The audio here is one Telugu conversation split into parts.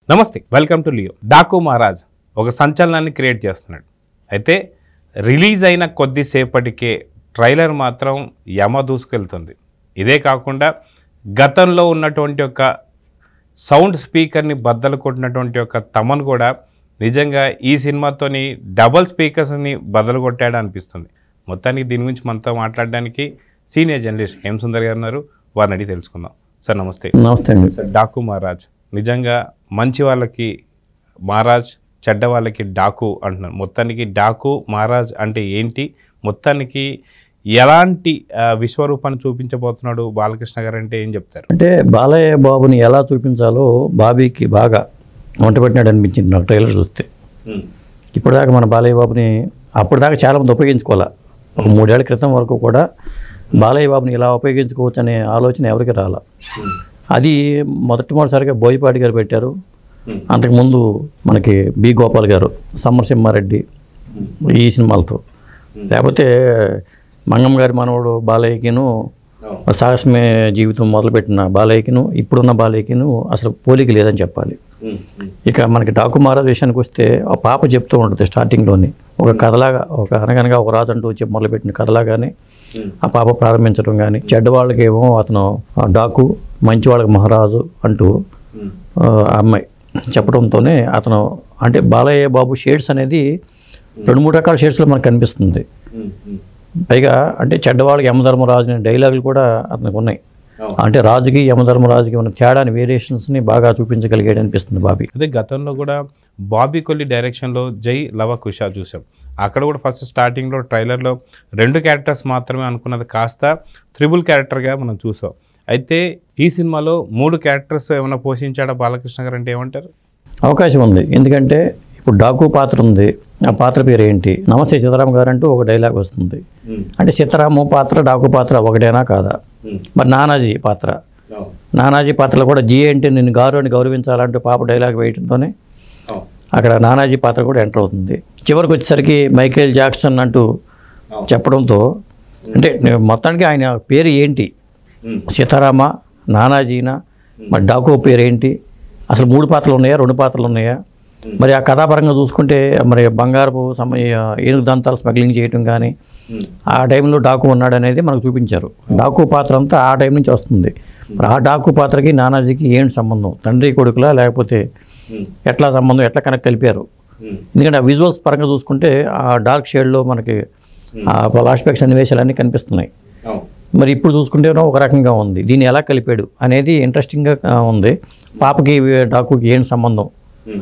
నమస్తే, welcome to Leo. Daaku Maharaj ఒక సంచలనాన్ని క్రియేట్ చేస్తున్నాడు. అయితే రిలీజ్ అయిన కొద్దిసేపటికే ట్రైలర్ మాత్రం యమ దూసుకెళ్తుంది. ఇదే కాకుండా గతంలో ఉన్నటువంటి ఒక సౌండ్ స్పీకర్ని బద్దలు కొట్టినటువంటి ఒక తమన్ కూడా నిజంగా ఈ సినిమాతోని డబల్ స్పీకర్స్ని బద్దలు కొట్టాడు అనిపిస్తుంది. మొత్తానికి దీని గురించి మనతో మాట్లాడడానికి సీనియర్ జర్నలిస్ట్ హేమసుందర్ గారు ఉన్నారు. వారిని అడిగి తెలుసుకుందాం. సార్ నమస్తే. నమస్తే అండి. సార్, డాకు మహారాజ్ నిజంగా మంచి వాళ్ళకి మహారాజ్, చెడ్డ వాళ్ళకి డాకు అంటున్నారు. మొత్తానికి డాకు మహారాజ్ అంటే ఏంటి, మొత్తానికి ఎలాంటి విశ్వరూపాన్ని చూపించబోతున్నాడు బాలకృష్ణ గారు అంటే ఏం చెప్తారు? అంటే బాలయ్య బాబుని ఎలా చూపించాలో బాబీకి బాగా వంటపెట్టినాడు అనిపించింది నాకు ట్రైలర్ చూస్తే. ఇప్పటిదాకా మన బాలయ్య బాబుని అప్పటిదాకా చాలామంది ఉపయోగించుకోవాలి. ఒక 3 ఏళ్ల క్రితం వరకు కూడా బాలయ్య బాబుని ఇలా ఉపయోగించుకోవచ్చు అనే ఆలోచన ఎవరికి రాల. అది మొదటిసారిగా బోయపాటి గారు పెట్టారు. అంతకుముందు మనకి బి గోపాల్ గారు, సమరసింహారెడ్డి ఈ సినిమాలతో, లేకపోతే మంగమ్మ గారి మనవడు బాలయ్యకిను, సాహసమే జీవితం మొదలుపెట్టిన బాలయ్యకిను ఇప్పుడున్న బాలయ్యకిను అసలు పోలిక లేదని చెప్పాలి. ఇక మనకి డాకు మహారాజ్ విషయానికి వస్తే ఆ పాప చెప్తూ ఉంటుంది స్టార్టింగ్లోని ఒక కథలాగా, ఒక అనగనగా ఒక రాజు అంటూ వచ్చి మొదలుపెట్టిన కథలాగానే ఆ పాప ప్రారంభించడం కానీ, చెడ్డవాళ్ళకేమో అతను డాకు, మంచి వాళ్ళకి మహారాజు అంటూ ఆ అమ్మాయి చెప్పడంతోనే అతను అంటే బాలయ్య బాబు షేడ్స్ అనేది 2-3 రకాల షేడ్స్లో మనకు కనిపిస్తుంది. పైగా అంటే చెడ్డవాళ్ళకి యమధర్మరాజు అనే డైలాగులు కూడా అతనికి ఉన్నాయి. అంటే రాజుకి యమధర్మరాజుకి ఉన్న తేడాని వేరియేషన్స్ని బాగా చూపించగలిగాడు అనిపిస్తుంది బాబీ. అదే గతంలో కూడా బాబీ కొల్లి డైరెక్షన్లో జై లవ కుష చూసాం. అక్కడ కూడా ఫస్ట్ స్టార్టింగ్లో ట్రైలర్లో 2 క్యారెక్టర్స్ మాత్రమే అనుకున్నది కాస్త 3 క్యారెక్టర్గా మనం చూసాం. అయితే ఈ సినిమాలో 3 క్యారెక్టర్స్ ఏమైనా పోషించాడా బాలకృష్ణ గారు అంటే ఏమంటారు? అవకాశం ఉంది. ఎందుకంటే ఇప్పుడు డాకు పాత్ర ఉంది. ఆ పాత్ర పేరు ఏంటి? నమస్తే సీతారాం గారు అంటూ ఒక డైలాగ్ వస్తుంది. అంటే సీతారాము పాత్ర డాకు పాత్ర ఒకటేనా కాదా? మరి నానాజీ పాత్రలో కూడా జీ అంటే నిన్ను గారు అని గౌరవించాలంటూ పాప డైలాగ్ వేయడంతోనే అక్కడ నానాజీ పాత్ర కూడా ఎంటర్ అవుతుంది. చివరికి వచ్చేసరికి మైకేల్ జాక్సన్ అంటూ చెప్పడంతో అంటే మొత్తానికి ఆయన పేరు ఏంటి? సీతారామ, నానాజీనా, మరి డాకు పేరు ఏంటి? అసలు 3 పాత్రలు ఉన్నాయా, 2 పాత్రలు ఉన్నాయా? మరి ఆ కథాపరంగా చూసుకుంటే మరి బంగారపు ఏనుగు దంతాలు స్మగ్లింగ్ చేయటం కానీ ఆ టైంలో డాకు ఉన్నాడు అనేది మనకు చూపించారు. డాకు పాత్ర అంతా ఆ టైం నుంచి వస్తుంది. మరి ఆ డాకు పాత్రకి నానాజీకి ఏంటి సంబంధం? తండ్రి కొడుకులా, లేకపోతే ఎట్లా సంబంధం, ఎట్లా కనుక కలిపారు? ఎందుకంటే ఆ విజువల్స్ పరంగా చూసుకుంటే ఆ డార్క్ షేడ్లో మనకి ఆ ఫ్లాష్బ్యాక్ సన్నివేశాలన్నీ కనిపిస్తున్నాయి. మరి ఇప్పుడు చూసుకుంటే ఒక రకంగా ఉంది. దీన్ని ఎలా కలిపాడు అనేది ఇంట్రెస్టింగ్గా ఉంది. పాపకి డాకుకి ఏంటి సంబంధం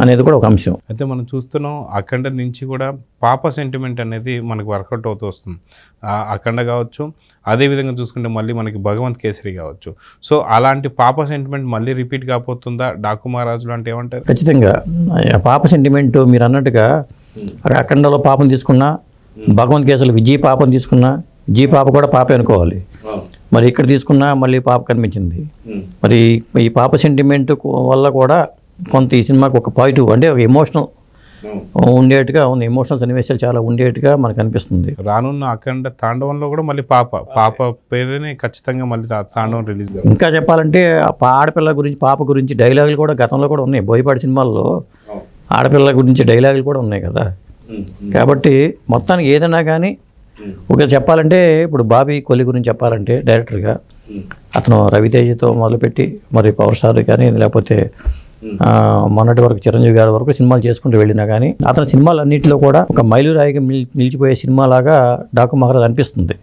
అనేది కూడా ఒక అంశం. అయితే మనం చూస్తున్నాం అఖండ నుంచి కూడా పాప సెంటిమెంట్ అనేది మనకు వర్కౌట్ అవుతూ వస్తుంది. అఖండ కావచ్చు, అదేవిధంగా చూసుకుంటే మళ్ళీ మనకి భగవంత్ కేసరి కావచ్చు. సో అలాంటి పాప సెంటిమెంట్ మళ్ళీ రిపీట్ కాకపోతుందా డాకు మహారాజులు అంటే ఏమంటారు? ఖచ్చితంగా పాప సెంటిమెంట్ మీరు అన్నట్టుగా అఖండలో పాపను తీసుకున్నా, భగవంత్ కేసరి విజయ్ పాపను తీసుకున్నా, జీ పాప కూడా పాపే అనుకోవాలి. మరి ఇక్కడ తీసుకున్నా మళ్ళీ పాప కనిపించింది. మరి ఈ పాప సెంటిమెంట్ వల్ల కూడా కొంత ఈ సినిమాకి ఒక పాజిటివ్ అంటే ఒక ఎమోషనల్ ఉండేట్టుగా ఉంది. ఎమోషనల్ సన్నివేశాలు చాలా ఉండేట్టుగా మనకు అనిపిస్తుంది. రానున్న అఖండ తాండవంలో కూడా మళ్ళీ పాప పేరునే ఖచ్చితంగా మళ్ళీ తాండవం రిలీజ్. ఇంకా చెప్పాలంటే ఆడపిల్ల గురించి, పాప గురించి డైలాగులు కూడా గతంలో కూడా ఉన్నాయి. బోయపాటి సినిమాల్లో ఆడపిల్ల గురించి డైలాగులు కూడా ఉన్నాయి కదా. కాబట్టి మొత్తానికి ఏదైనా కానీ ఒక చెప్పాలంటే ఇప్పుడు బాబీ కొల్లి గురించి చెప్పాలంటే డైరెక్టర్గా అతను రవితేజతో మొదలుపెట్టి మరి పవర్ స్టార్ కానీ, లేకపోతే మొన్నటి వరకు చిరంజీవి గారి వరకు సినిమాలు చేసుకుంటూ వెళ్ళినా కానీ అతని సినిమాలన్నింటిలో కూడా ఒక మైలురాయిగా నిలిచిపోయే సినిమాలాగా డాకు మహారాజ్ అనిపిస్తుంది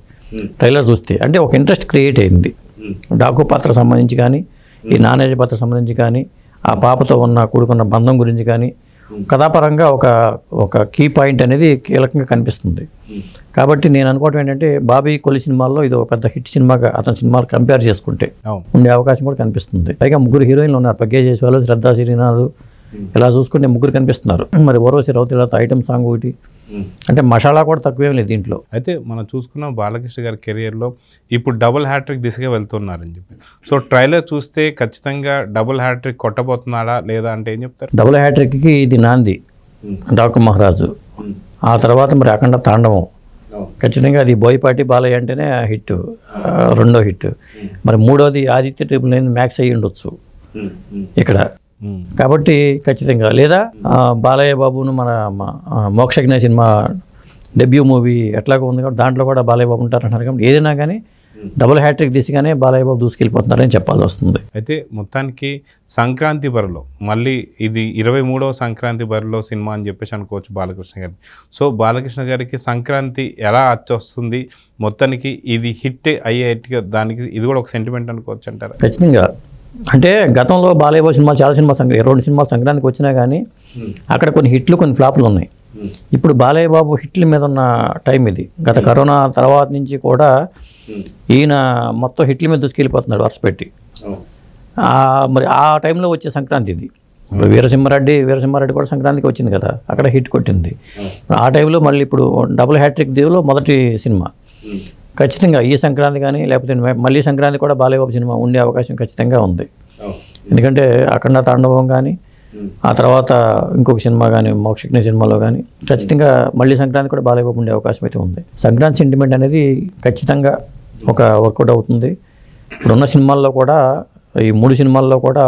ట్రైలర్ చూస్తే. అంటే ఒక ఇంట్రెస్ట్ క్రియేట్ అయింది డాకు పాత్రకు సంబంధించి కానీ, ఈ నానాజీ పాత్రకు సంబంధించి కానీ, ఆ పాపతో కూడుకున్న బంధం గురించి కానీ కథాపరంగా ఒక కీ పాయింట్ అనేది కీలకంగా కనిపిస్తుంది. కాబట్టి నేను అనుకోవటం ఏంటంటే బాబీ కొల్లి సినిమాల్లో ఇది ఒక పెద్ద హిట్ సినిమాగా అతని సినిమాలు కంపేర్ చేసుకుంటే ఉండే అవకాశం కూడా కనిపిస్తుంది. పైగా 3 హీరోయిన్లు ఉన్నారు. ప్రజ్ఞ జైస్వాల్, శ్రద్ధా శ్రీనాథ్, ఇలా చూసుకుంటే 3 కనిపిస్తున్నారు. మరి ఓర్వశి రౌతేలతో ఐటమ్ సాంగ్ ఒకటి, అంటే మసాలా కూడా తక్కువేం లేదు దీంట్లో. అయితే మనం చూసుకున్న బాలకృష్ణ గారి కెరియర్లో ఇప్పుడు డబుల్ హ్యాట్రిక్ దిశగా వెళ్తున్నారని చెప్పి, సో ట్రైలర్ చూస్తే ఖచ్చితంగా డబుల్ హ్యాట్రిక్ కొట్టబోతున్నాడా లేదా అంటే ఏం చెప్తారు? డబుల్ హ్యాట్రిక్కి ఇది నాంది డాకు మహారాజు. ఆ తర్వాత మరి అఖండ తాండవం ఖచ్చితంగా అది బోయపాటి బాలయ్య అంటేనే హిట్, 2వ హిట్. మరి 3వది ఆదిత్య ట్రిపుల్ 9 మ్యాక్స్ అయ్యి ఉండొచ్చు. ఇక్కడ కాబట్టి ఖచ్చితంగా లేదా బాలయ్య బాబును మన మోక్షజ్ఞ సినిమా డెబ్యూ మూవీ ఎట్లాగో ఉంది కాబట్టి దాంట్లో కూడా బాలయ్య బాబు ఉంటారంటున్నారు కాబట్టి ఏదైనా కానీ డబుల్ హ్యాట్రిక్ దిశగానే బాలయ్య బాబు దూసుకెళ్ళిపోతున్నారని చెప్పాల్సి వస్తుంది. అయితే మొత్తానికి సంక్రాంతి బరిలో మళ్ళీ ఇది 23వ సంక్రాంతి బరిలో సినిమా అని చెప్పేసి అనుకోవచ్చు బాలకృష్ణ గారికి. సో బాలకృష్ణ గారికి సంక్రాంతి ఎలా వస్తుంది, మొత్తానికి ఇది హిట్ అయ్యేట్టుగా దానికి ఇది కూడా ఒక సెంటిమెంట్ అనుకోవచ్చు అంటారా? ఖచ్చితంగా. అంటే గతంలో బాలయ్య బాబు సినిమాలు చాలా సినిమాలు 2 సినిమాలు సంక్రాంతికి వచ్చినా కానీ అక్కడ కొన్ని హిట్లు కొన్ని ఫ్లాపులు ఉన్నాయి. ఇప్పుడు బాలయ్య బాబు హిట్ల మీద ఉన్న టైం ఇది. గత కరోనా తర్వాత నుంచి కూడా ఈయన మొత్తం హిట్ల మీద దూసుకెళ్ళిపోతున్నాడు వరుస పెట్టి. మరి ఆ టైంలో వచ్చే సంక్రాంతి ఇది. వీరసింహారెడ్డి కూడా సంక్రాంతికి వచ్చింది కదా, అక్కడ హిట్ కొట్టింది. ఆ టైంలో మళ్ళీ ఇప్పుడు డబుల్ హ్యాట్రిక్ దేవులో మొదటి సినిమా. ఖచ్చితంగా ఈ సంక్రాంతి కానీ లేకపోతే మళ్ళీ సంక్రాంతి కూడా బాలయ్య బాబు సినిమా ఉండే అవకాశం ఖచ్చితంగా ఉంది. ఎందుకంటే అఖండ తాండవం కానీ ఆ తర్వాత ఇంకొక సినిమా కానీ మోక్షజ్ఞ సినిమాలో కానీ ఖచ్చితంగా మళ్ళీ సంక్రాంతి కూడా బాలయ్య బాబు ఉండే అవకాశం అయితే ఉంది. సంక్రాంతి సెంటిమెంట్ అనేది ఖచ్చితంగా ఒక వర్కౌట్ అవుతుంది. ఇప్పుడున్న సినిమాల్లో కూడా ఈ 3 సినిమాల్లో కూడా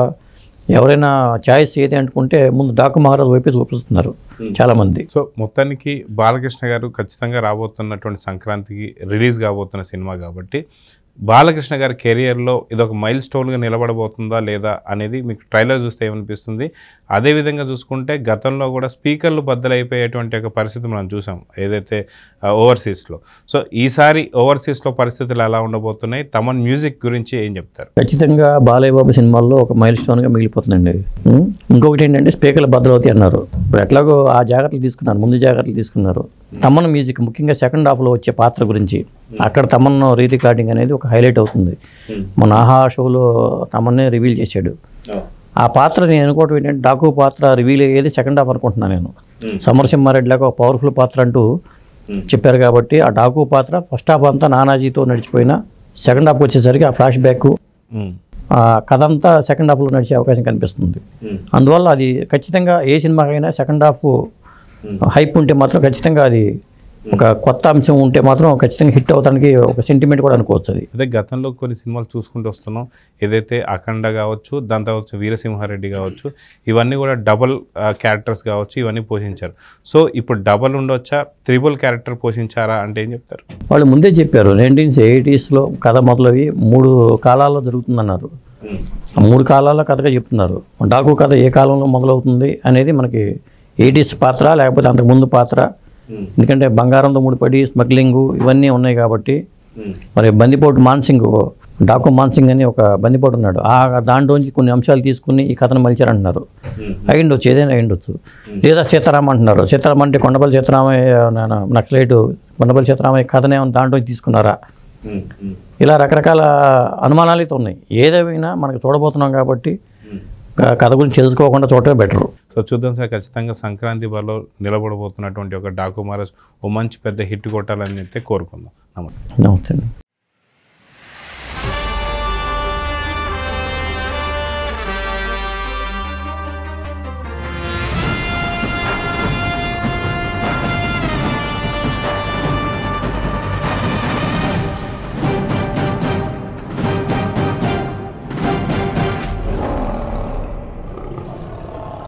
ఎవరైనా ఛాయిస్ ఏది అనుకుంటే ముందు డాకు మహారాజ్ వైపే చూపిస్తున్నారు చాలామంది. సో మొత్తానికి బాలకృష్ణ గారు ఖచ్చితంగా రాబోతున్నటువంటి సంక్రాంతికి రిలీజ్ కాబోతున్న సినిమా కాబట్టి బాలకృష్ణ గారి కెరియర్లో ఇదొక మైల్ స్టోన్గా నిలబడబోతుందా లేదా అనేది మీకు ట్రైలర్ చూస్తే ఏమనిపిస్తుంది? అదేవిధంగా చూసుకుంటే గతంలో కూడా స్పీకర్లు బద్దలైపోయేటువంటి ఒక పరిస్థితి మనం చూసాం ఏదైతే ఓవర్సీస్లో. సో ఈసారి ఓవర్సీస్లో పరిస్థితులు ఎలా ఉండబోతున్నాయి? తమన్ మ్యూజిక్ గురించి ఏం చెప్తారు? ఖచ్చితంగా బాలయ్య బాబు సినిమాల్లో ఒక మైల్ స్టోన్గా మిగిలిపోతుందండి. ఇంకొకటి ఏంటంటే స్పీకర్లు బద్దలవుతాయి అన్నారు. ఇప్పుడు ఎట్లాగో ఆ జాగ్రత్తలు తీసుకున్నారు, ముందు జాగ్రత్తలు తీసుకున్నారు. తమన్ మ్యూజిక్ ముఖ్యంగా సెకండ్ హాఫ్లో వచ్చే పాత్ర గురించి అక్కడ తమన్ రీ రికార్డింగ్ అనేది ఒక హైలైట్ అవుతుంది. మన ఆహా షోలో తమన్నే రివీల్ చేశాడు. ఆ పాత్ర నేను అనుకోవటం ఏంటంటే డాకు పాత్ర రివీల్ అయ్యేది సెకండ్ హాఫ్ అనుకుంటున్నాను నేను. సమరసింహారెడ్డి లాగా ఒక పవర్ఫుల్ పాత్ర అంటూ చెప్పారు కాబట్టి ఆ డాకు పాత్ర ఫస్ట్ హాఫ్ అంతా నానాజీతో నడిచిపోయినా సెకండ్ హాఫ్కి వచ్చేసరికి ఆ ఫ్లాష్ బ్యాక్ ఆ కథ అంతా సెకండ్ హాఫ్లో నడిచే అవకాశం కనిపిస్తుంది. అందువల్ల అది ఖచ్చితంగా ఏ సినిమాకైనా సెకండ్ హాఫ్ హైప్ ఉంటే మాత్రం ఖచ్చితంగా అది ఒక కొత్త అంశం ఉంటే మాత్రం ఖచ్చితంగా హిట్ అవడానికి ఒక సెంటిమెంట్ కూడా అనుకోవచ్చు. అది అదే గతంలో కొన్ని సినిమాలు చూసుకుంటూ వస్తున్నాం, ఏదైతే అఖండ కావచ్చు, దాని తర్వాత వీరసింహారెడ్డి కావచ్చు, ఇవన్నీ కూడా డబల్ క్యారెక్టర్స్ కావచ్చు, ఇవన్నీ పోషించారు. సో ఇప్పుడు డబల్ ఉండొచ్చా, త్రిబుల్ క్యారెక్టర్ పోషించారా అంటే ఏం చెప్తారు? వాళ్ళు ముందే చెప్పారు 1980s కథ మొదలవి 3 కాలాల్లో జరుగుతుందన్నారు. 3 కాలాల్లో కథగా చెప్తున్నారు. డాకు కథ ఏ కాలంలో మొదలవుతుంది అనేది మనకి 80s పాత్ర లేకపోతే అంతకుముందు పాత్ర, ఎందుకంటే బంగారంతో ముడిపడి స్మగ్లింగ్ ఇవన్నీ ఉన్నాయి కాబట్టి. మరి బందిపోటు మాన్సింగ్, డాకు మాన్సింగ్ అని ఒక బందిపోటు ఉన్నాడు, ఆ దాంట్లోంచి కొన్ని అంశాలు తీసుకుని ఈ కథను మలిచారంటున్నారు. అయ్యిండొచ్చు, ఏదైనా అయ్యిండొచ్చు. లేదా సీతారామ అంటున్నారు. సీతారామ అంటే కొండపల్లి సీతారామయ్య నక్సలైట్ కొండపల్లి సీతారామయ్య కథనే దాంట్లో తీసుకున్నారా? ఇలా రకరకాల అనుమానాలు అయితే ఉన్నాయి. ఏదేమైనా మనకు చూడబోతున్నాం కాబట్టి కథ గురించి తెలుసుకోకుండా చూడటమే బెటరు. సో చూద్దాం సార్, ఖచ్చితంగా సంక్రాంతి బరిలో నిలబడబోతున్నటువంటి ఒక డాకు మహారాజ్ ఓ మంచి పెద్ద హిట్ కొట్టాలని అయితే కోరుకుందాం. నమస్తే. నమస్తే.